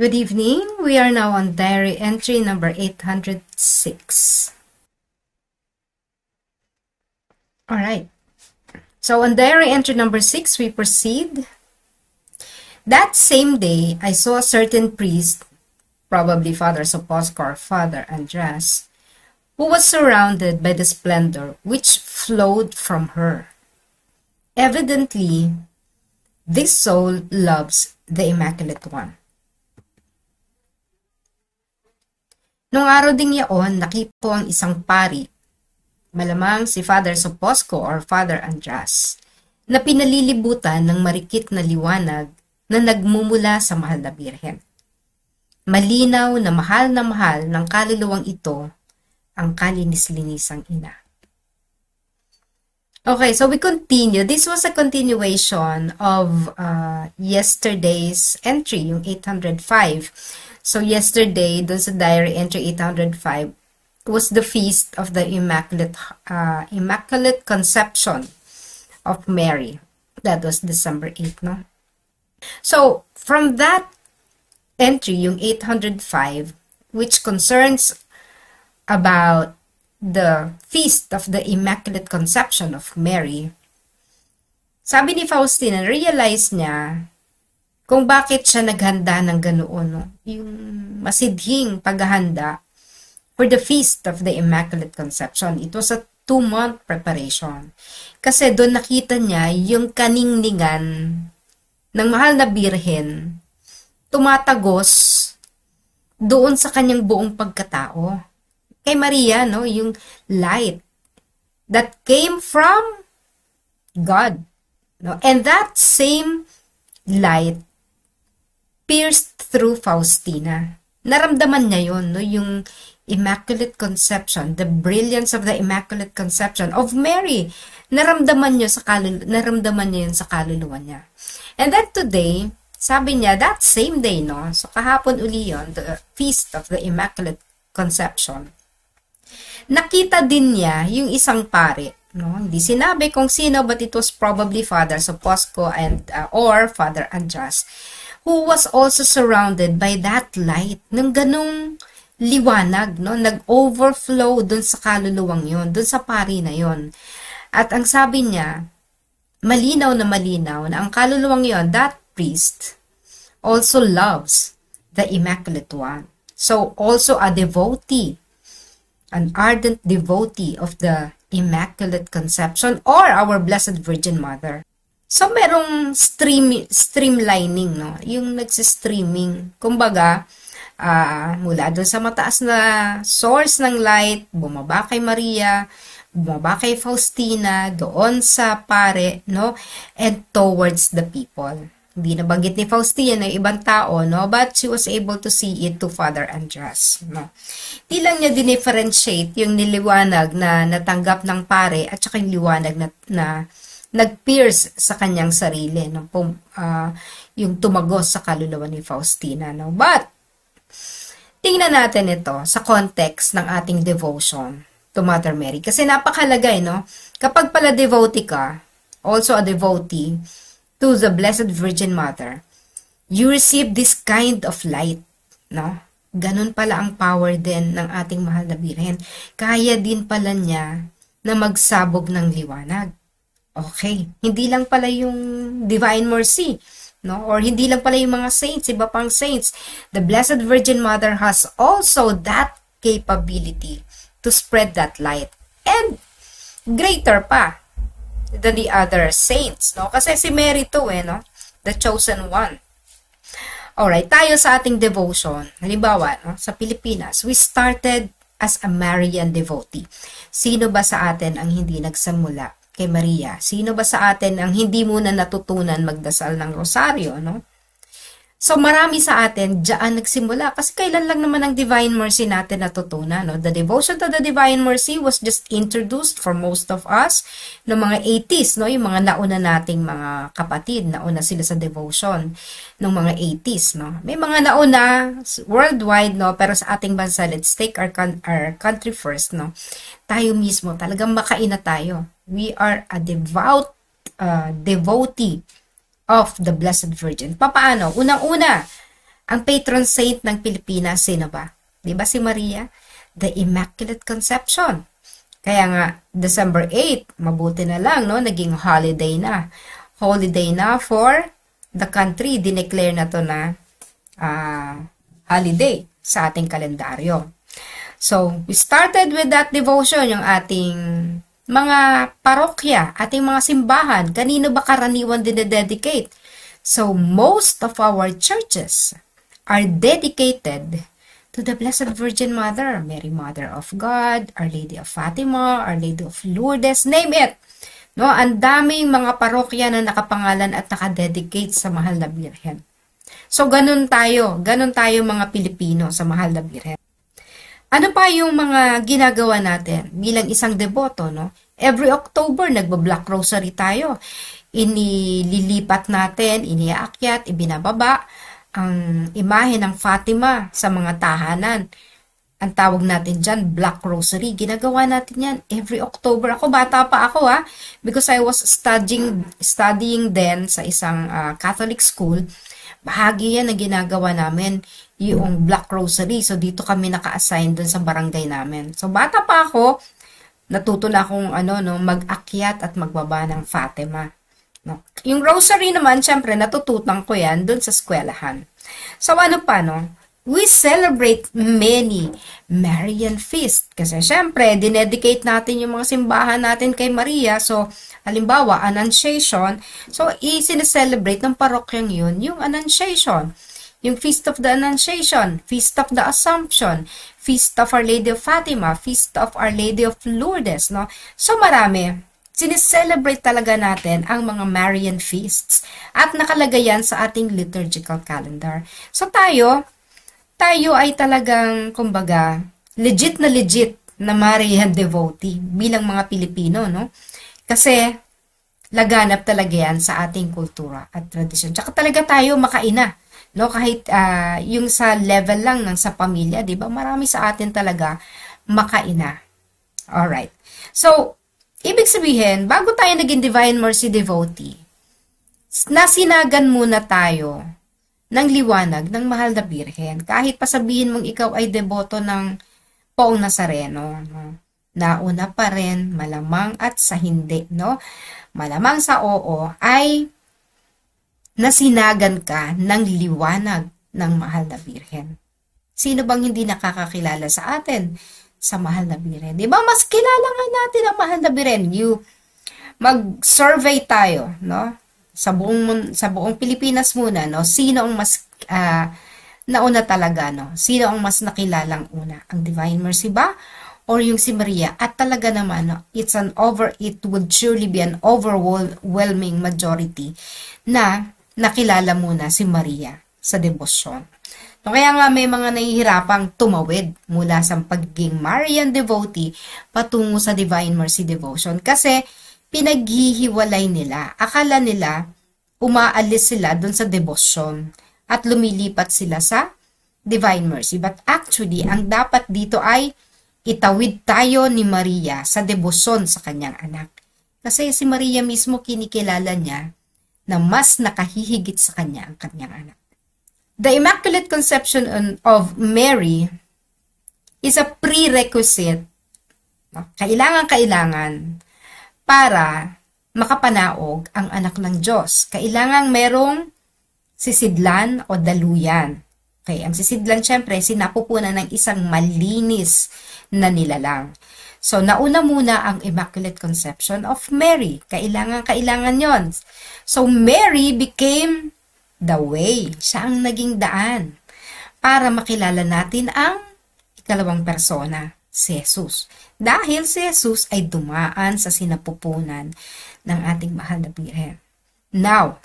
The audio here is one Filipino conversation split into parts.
Good evening. We are now on diary entry number 806. All right. So on diary entry number 6, we proceed. That same day, I saw a certain priest, probably Father Soposco or Father Andras, who was surrounded by the splendor which flowed from her. Evidently, this soul loves the Immaculate One. Nung araw ding yaon, nakipo ang isang pari, malamang si Father Soposco or Father Andras, na pinalilibutan ng marikit na liwanag na nagmumula sa mahal na Birhen. Malinaw na mahal ng kaluluwang ito ang kalinis-linisang ina. Okay, so we continue. This was a continuation of yesterday's entry, yung 805. So yesterday, dun sa diary entry 805, was the feast of the Immaculate Conception of Mary. That was December 8, no? So from that entry, yung 805, which concerns about the feast of the Immaculate Conception of Mary, sabi ni Faustina, realize niya kung bakit siya naghanda ng ganoon, no? Yung masidhing paghahanda for the feast of the Immaculate Conception. It was a 2-month preparation. Kasi doon nakita niya yung kaningningan ng mahal na Birhen tumatagos doon sa kanyang buong pagkatao. Kay Maria, no, yung light that came from God, no? And that same light pierced through Faustina. Naramdaman niya yun, no? Yung Immaculate Conception, the brilliance of the Immaculate Conception of Mary. Naramdaman niya yun sa kaluluwa niya. And then today, sabi niya, that same day, no? So kahapon uli yun, the feast of the Immaculate Conception. Nakita din niya yung isang pare, no? Hindi sinabi kung sino, but it was probably Father Soposco and or Father Andras, who was also surrounded by that light, ng ganong liwanag, no? Nag-overflow dun sa kaluluwang yon, dun sa pari na yon. At ang sabi niya, malinaw na ang kaluluwang yon, that priest, also loves the Immaculate One. So, also a devotee, an ardent devotee of the Immaculate Conception or our Blessed Virgin Mother. So, merong streamlining, no? Yung nagsistreaming. Kumbaga, mula doon sa mataas na source ng light, bumaba kay Maria, bumaba kay Faustina, doon sa pare, no? And towards the people. Hindi nabanggit ni Faustina ng ibang tao, no? But she was able to see it to Father Andras, no? Di lang niya dinifferentiate yung niliwanag na natanggap ng pare at saka yung liwanag na nag-pierce sa kanyang sarili, no? Yung tumagos sa kaluluwa ni Faustina, no? But tingnan natin ito sa context ng ating devotion to Mother Mary. Kasi napakahalaga, no? Kapag pala devotee ka, also a devotee to the Blessed Virgin Mother, you receive this kind of light, no? Ganun pala ang power din ng ating mahal na Birhen. Kaya din pala niya na magsabog ng liwanag. Okay, hindi lang pala yung Divine Mercy, no? Or hindi lang pala yung mga saints, iba pang saints. The Blessed Virgin Mother has also that capability to spread that light. And greater pa than the other saints, no? Kasi si Mary to, no? The chosen one. Alright, tayo sa ating devotion. Halimbawa, no? Sa Pilipinas, we started as a Marian devotee. Sino ba sa atin ang hindi nagsamula kay Maria? Sino ba sa atin ang hindi muna natutunan magdasal ng rosaryo, no? So, marami sa atin diyan nagsimula kasi kailan lang naman ang Divine Mercy natin natutunan, no? The devotion to the Divine Mercy was just introduced for most of us no mga 80s, no? Yung mga nauna nating mga kapatid, nauna sila sa devotion ng mga 80s, no? May mga nauna worldwide, no? Pero sa ating bansa, let's take our country first, no? Tayo mismo, talagang makaina tayo. We are a devout devotee of the Blessed Virgin. Paano? Unang-una, Ang patron saint ng Pilipinas, sino ba? Di ba si Maria? The Immaculate Conception. Kaya nga, December 8, mabuti na lang, no? Naging holiday na. Holiday na for the country. Dineclare na to na holiday sa ating kalendaryo. So, we started with that devotion, yung ating mga parokya, ating mga simbahan. Kanino ba karaniwan dinededicate? So, most of our churches are dedicated to the Blessed Virgin Mother, Mary Mother of God, Our Lady of Fatima, Our Lady of Lourdes, name it. No, ang daming mga parokya na nakapangalan at nakadedicate sa Mahal na Birhen. So, ganun tayo mga Pilipino sa Mahal na Birhen. Ano pa yung mga ginagawa natin bilang isang deboto, no? Every October, nagba-Black Rosary tayo. Inililipat natin, iniaakyat, ibinababa ang imahe ng Fatima sa mga tahanan. Ang tawag natin dyan, Black Rosary. Ginagawa natin yan every October. Ako, bata pa ako because I was studying then sa isang Catholic school. Bahagi yan na ginagawa namin, yung Black Rosary. So, dito kami naka-assign dun sa barangay namin. So, bata pa ako, natuto na akong mag-akyat at magbaba ng Fatima. No? Yung Rosary naman, syempre, natututan ko yan dun sa eskwelahan. So, ano pa, no? We celebrate many Marian feast. Kasi, syempre, dinedicate natin yung mga simbahan natin kay Maria. So, halimbawa, Annunciation. So, i-celebrate ng parokyang yun, yung Annunciation. Yung Feast of the Annunciation, Feast of the Assumption, Feast of Our Lady of Fatima, Feast of Our Lady of Lourdes, no? So, marami. Sineselebrate talaga natin ang mga Marian feasts at nakalagay yan sa ating liturgical calendar. So, tayo ay talagang, kumbaga, legit na Marian devotee bilang mga Pilipino, no? Kasi, laganap talaga yan sa ating kultura at tradisyon. Tsaka talaga tayo makaina, no? Kahit yung sa level lang ng sa pamilya, di ba? Marami sa atin talaga makaina. Alright. So, ibig sabihin, bago tayo naging Divine Mercy devotee, nasinagan muna tayo ng liwanag ng Mahal na Birhen. Kahit pa sabihin mong ikaw ay deboto ng Poong Nazareno, no? Nauna pa rin, malamang at sa hindi, no? Malamang sa oo, ay nasinagan ka ng liwanag ng Mahal na Birhen. Sino bang hindi nakakakilala sa atin sa Mahal na Birhen? Di ba? Mas kilala nga natin ang Mahal na Birhen. Mag-survey tayo, no? Sa buong Pilipinas muna, no? Sino ang mas nauna talaga, no? Sino ang mas nakilalang una? Ang Divine Mercy ba? Or yung si Maria? At talaga naman, no? It would surely be an overwhelming majority na nakilala muna si Maria sa debosyon. No, kaya nga may mga nahihirapang tumawid mula sa pagiging Marian devotee patungo sa Divine Mercy devotion kasi pinaghihiwalay nila. Akala nila, umaalis sila dun sa devotion at lumilipat sila sa Divine Mercy. But actually, ang dapat dito ay itawid tayo ni Maria sa devotion sa kanyang anak. Kasi si Maria mismo kinikilala niya na mas nakahihigit sa kanya ang kanyang anak. The Immaculate Conception of Mary is a prerequisite, kailangan para makapanaog ang anak ng Diyos. Kailangang merong sisidlan o daluyan. Okay, ang sisidlan syempre, sinapupunan ng isang malinis na nilalang. So, nauna muna ang Immaculate Conception of Mary. Kailangan yon. So, Mary became the way. Siya ang naging daan para makilala natin ang ikalawang persona, si Jesus. Dahil si Jesus ay dumaan sa sinapupunan ng ating Mahal na Birhen. Now,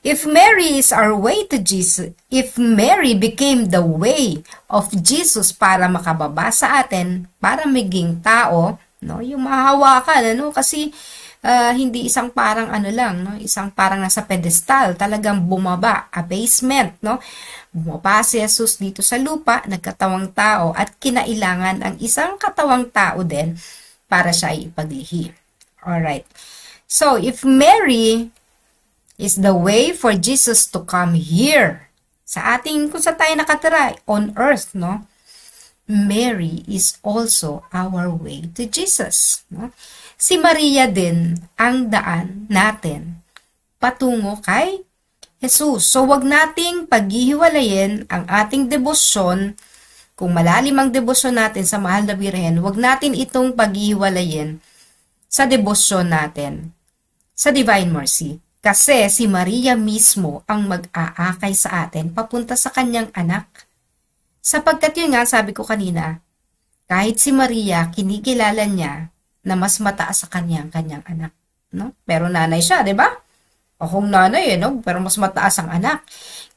if Mary is our way to Jesus, if Mary became the way of Jesus para makababa sa atin, para maging tao, no, yung mahahawakan, kasi hindi isang parang no, isang parang nasa pedestal, talagang bumaba, abasement, no? Bumaba si Jesus dito sa lupa, nagkatawang tao at kinailangan ang isang katawang tao din para siya ay ipaglihi. Alright. So, if Mary is the way for Jesus to come here sa ating, kung sa tayo nakatira, on earth, no? Mary is also our way to Jesus, no? Si Maria din ang daan natin patungo kay Jesus. So, wag nating paghihiwalayin ang ating debosyon. Kung malalim ang debosyon natin sa Mahal na Birhen, wag natin itong paghihiwalayin sa debosyon natin sa Divine Mercy. Kasi si Maria mismo ang mag-aakay sa atin papunta sa kanyang anak. Sapagkat yun nga, sabi ko kanina, kahit si Maria, kinikilala niya na mas mataas sa kanyang anak. No? Pero nanay siya, di ba? O kung nanay, no? Pero mas mataas ang anak.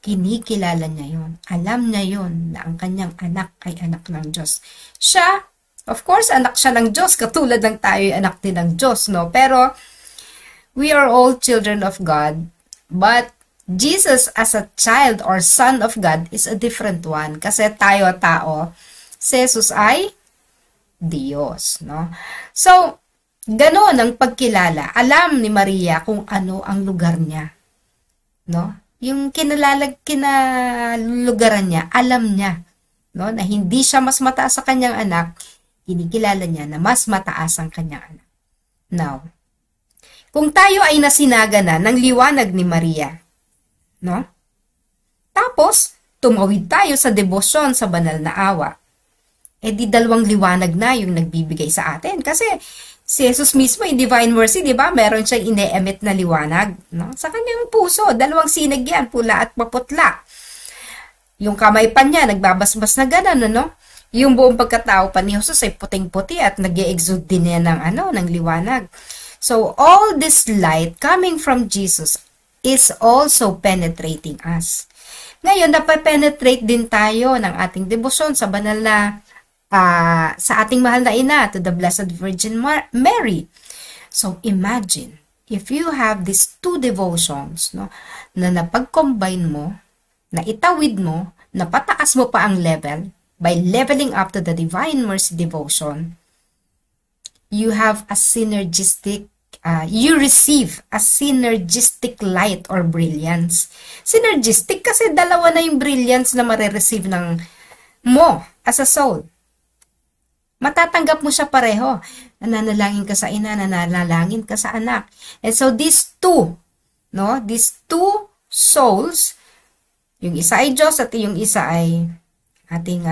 Kinikilala niya yon. Alam niya yon na ang kanyang anak ay anak ng Diyos. Siya, of course, anak siya ng Diyos. Katulad ng tayo anak din ng Diyos, no? Pero, we are all children of God. But, Jesus as a child or son of God is a different one. Kasi tayo tao, si Jesus ay Diyos, no? So, ganoon ang pagkilala. Alam ni Maria kung ano ang lugar niya, no? Yung kinalulugaran niya, alam niya, no? Na hindi siya mas mataas sa kanyang anak, kinikilala niya na mas mataas ang kanyang anak. Now, kung tayo ay nasinaga na ng liwanag ni Maria, no? Tapos, tumawid tayo sa debosyon sa banal na awa. Eh di dalawang liwanag na yung nagbibigay sa atin. Kasi si Jesus mismo, in Divine Mercy, di ba? Meron siyang ine-emit na liwanag, no? Sa kanyang puso, dalawang sinag yan, pula at maputla. Yung kamay pa niya, nagbabasbas na gano'n, no? Yung buong pagkatao pa ni Jesus ay puting-puti at nag-e-exude din niya ng liwanag. So, all this light coming from Jesus is also penetrating us. Ngayon, napapenetrate din tayo ng ating debosyon sa banal na sa ating mahal na ina, to the Blessed Virgin Mary. So, imagine, if you have these two devotions, no, na napag-combine mo, na itawid mo, na pataas mo pa ang level, by leveling up to the Divine Mercy devotion, you have a synergistic, you receive a synergistic light or brilliance. Synergistic kasi dalawa na yung brilliance na marireceive ng mo as a soul. Matatanggap mo siya pareho. Nananalangin ka sa ina, nananalangin ka sa anak. And so these two, no, these two souls, yung isa ay Diyos at yung isa ay ating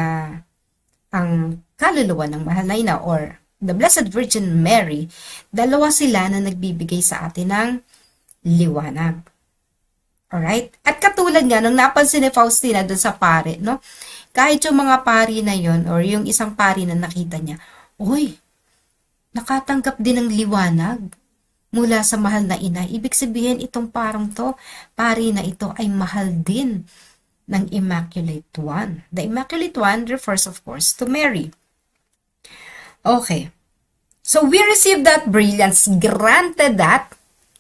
ang kaluluwa ng mahal na ina or the Blessed Virgin Mary, dalawa sila na nagbibigay sa atin ng liwanag. Alright? At katulad nga, nung napansin ni Faustina dun sa pare, no? Kahit yung mga pari na yon or yung isang pari na nakita niya, uy, nakatanggap din ng liwanag mula sa mahal na ina. Ibig sabihin, itong parang to, pari na ito ay mahal din ng Immaculate One. The Immaculate One refers, of course, to Mary. Okay. So, we receive that brilliance. Granted that,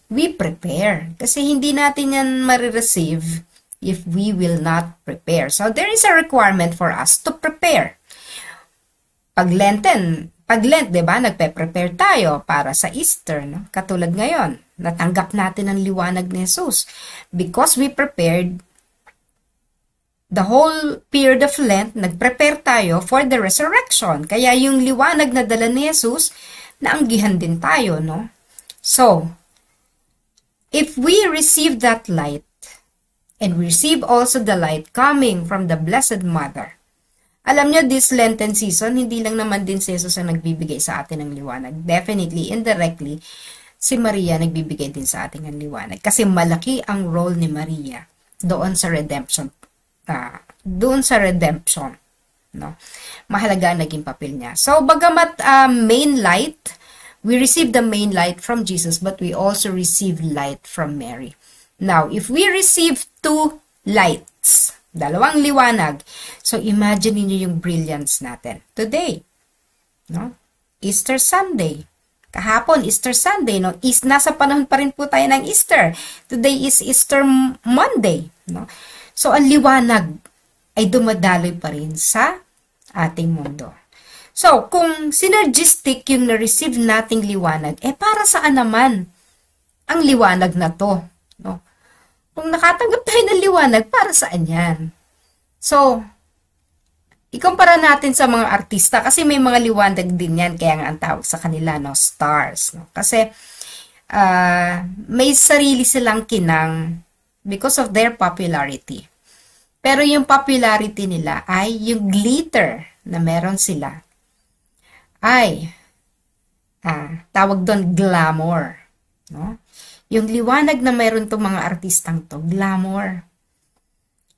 we prepare. Kasi hindi natin yan marireceive if we will not prepare. So, there is a requirement for us to prepare. Pag Lent, diba, nagpe-prepare tayo para sa Easter, no? Katulad ngayon, natanggap natin ang liwanag ni Jesus. Because we prepared the whole period of Lent, nag-prepare tayo for the resurrection. Kaya yung liwanag na dala ni Jesus, naanggihan din tayo, no? So, if we receive that light, and we receive also the light coming from the Blessed Mother. Alam nyo, this Lenten season, hindi lang naman din si Jesus ang nagbibigay sa atin ng liwanag. Definitely, indirectly, si Maria nagbibigay din sa atin ng liwanag. Kasi malaki ang role ni Maria doon sa redemption. No? Mahalaga ang naging papel niya. So, bagamat main light, we receive the main light from Jesus, but we also receive light from Mary. Now, if we receive two lights, dalawang liwanag, so imagine niyo yung brilliance natin. Today, no? Easter Sunday. Kahapon, Easter Sunday, no? Nasa panahon pa rin po tayo ng Easter. Today is Easter Monday, no? So, ang liwanag ay dumadaloy pa rin sa ating mundo. So, kung synergistic yung na-receive nating liwanag, para saan naman ang liwanag na to? No? Kung nakatanggap tayo ng liwanag, para saan yan? So, ikumpara natin sa mga artista kasi may mga liwanag din yan, kaya nga ang tawag sa kanila, no, stars. No? Kasi may sarili silang kinang because of their popularity. Pero yung popularity nila ay yung glitter na meron sila ay tawag doon glamour. No? Yung liwanag na meron itong mga artistang to, glamour.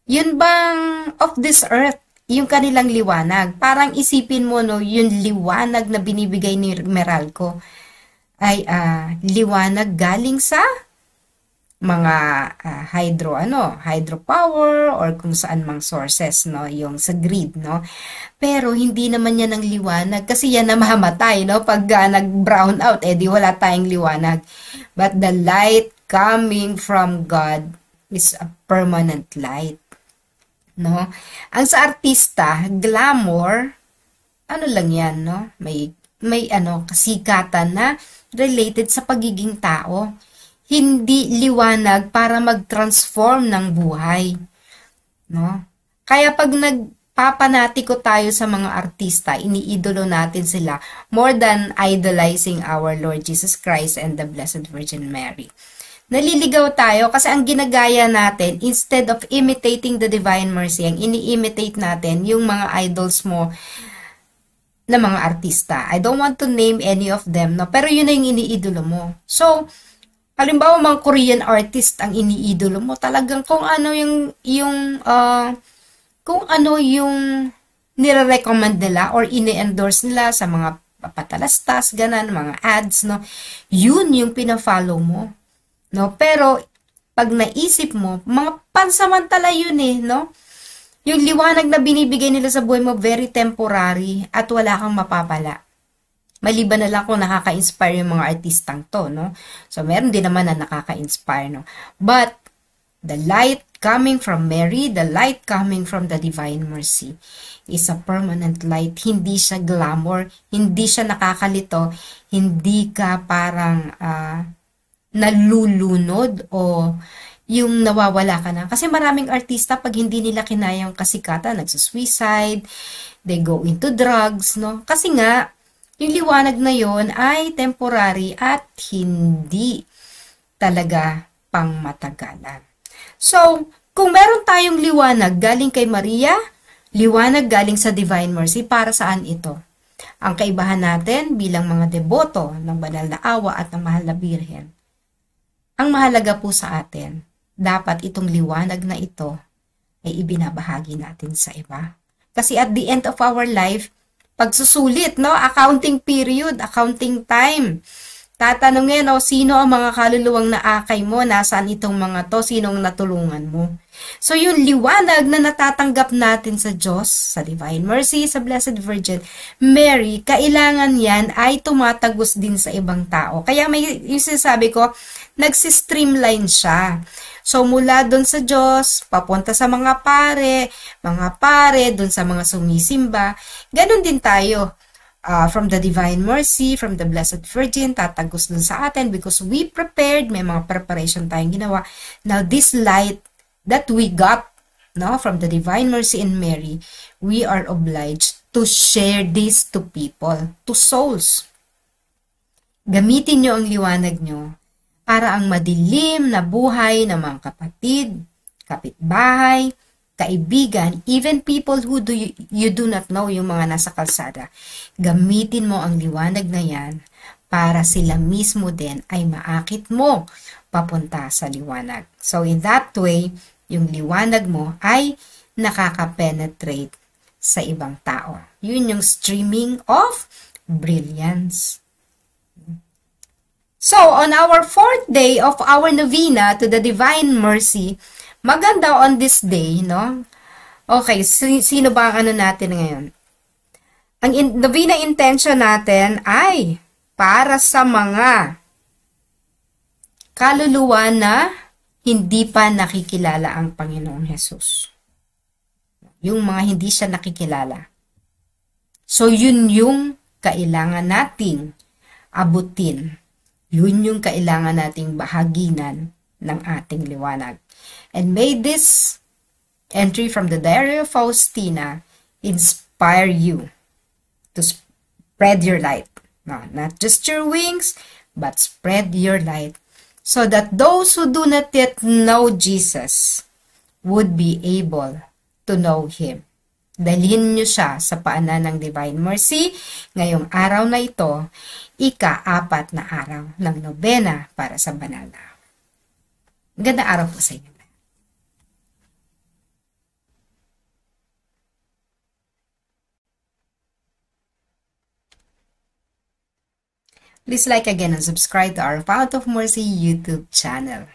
Yun bang of this earth, yung kanilang liwanag? Parang isipin mo, no, yung liwanag na binibigay ni Meralco ay liwanag galing sa mga hydropower or kung saan mang sources, no, yung sa grid, no. Pero hindi naman yan ang liwanag kasi yan namamatay, no, pag nag-brown out, di wala tayong liwanag. But the light coming from God is a permanent light, no. Ang sa artista, glamour, ano lang yan, no, may kasikatan na related sa pagiging tao. Hindi liwanag para mag-transform ng buhay. No? Kaya pag nagpapanatiko tayo sa mga artista, iniidolo natin sila more than idolizing our Lord Jesus Christ and the Blessed Virgin Mary. Naliligaw tayo kasi ang ginagaya natin, instead of imitating the Divine Mercy, ang ini-imitate natin yung mga idols mo na mga artista. I don't want to name any of them, no? Pero yun na yung iniidolo mo. So, halimbawa, mga Korean artist ang iniidolo mo, talagang kung ano yung nire-recommend nila or ini-endorse nila sa mga patalastas, ganan, mga ads, no? Yun yung pina-follow mo, no? Pero, pag naisip mo, mga pansamantala yun no? Yung liwanag na binibigay nila sa buhay mo, very temporary at wala kang mapapala. Maliban na lang kung nakaka-inspire yung mga artistang to, no? So, meron din naman na nakaka-inspire, no? But, the light coming from Mary, the light coming from the Divine Mercy, is a permanent light. Hindi siya glamour, hindi siya nakakalito, hindi ka parang nalulunod o yung nawawala ka na. Kasi maraming artista, pag hindi nila kinayang kasikatan, nagsusuicide, they go into drugs, no? Kasi nga, yung liwanag na yon ay temporary at hindi talaga pangmatagalan. So, kung meron tayong liwanag galing kay Maria, liwanag galing sa Divine Mercy, para saan ito? Ang kaibahan natin bilang mga deboto ng Banal na Awa at ng Mahal na Birhen, ang mahalaga po sa atin, dapat itong liwanag na ito ay ibinabahagi natin sa iba. Kasi at the end of our life, pagsusulit, no? Accounting period, accounting time. Tatanungin, sino ang mga kaluluwang naakay mo? Nasaan itong mga to? Sinong natulungan mo? So, yung liwanag na natatanggap natin sa Diyos, sa Divine Mercy, sa Blessed Virgin Mary, kailangan yan ay tumatagos din sa ibang tao. Kaya yung sinasabi ko, nagsistreamline siya. So, mula doon sa Diyos, papunta sa mga pare, doon sa mga sumisimba. Ganon din tayo. From the Divine Mercy, from the Blessed Virgin, tatagos doon sa atin because we prepared, may mga preparation tayong ginawa. Now, this light that we got, no, from the Divine Mercy and Mary, we are obliged to share this to people, to souls. Gamitin nyo ang liwanag nyo para ang madilim na buhay ng mga kapatid, kapitbahay, kaibigan, even people who you do not know, yung mga nasa kalsada, gamitin mo ang liwanag na yan para sila mismo din ay maakit mo papunta sa liwanag. So in that way, yung liwanag mo ay nakaka-penetrate sa ibang tao. Yun yung streaming of brilliance. So, on our 4th day of our novena to the Divine Mercy, maganda on this day, no? Okay, sino ba ang natin ngayon? Ang novena intention natin ay para sa mga kaluluwa na hindi pa nakikilala ang Panginoong Hesus. Yung mga hindi siya nakikilala. So, yun yung kailangan nating abutin. Yun yung kailangan nating bahaginan ng ating liwanag. And may this entry from the Diary of Faustina inspire you to spread your light. No, not just your wings, but spread your light so that those who do not yet know Jesus would be able to know Him. Dalhin niyo siya sa paanan ng Divine Mercy ngayong araw na ito, ika-4 na araw ng nobena para sa banal na araw. Ganda araw po sa inyo. Please like again and subscribe to our Fount of Mercy YouTube channel.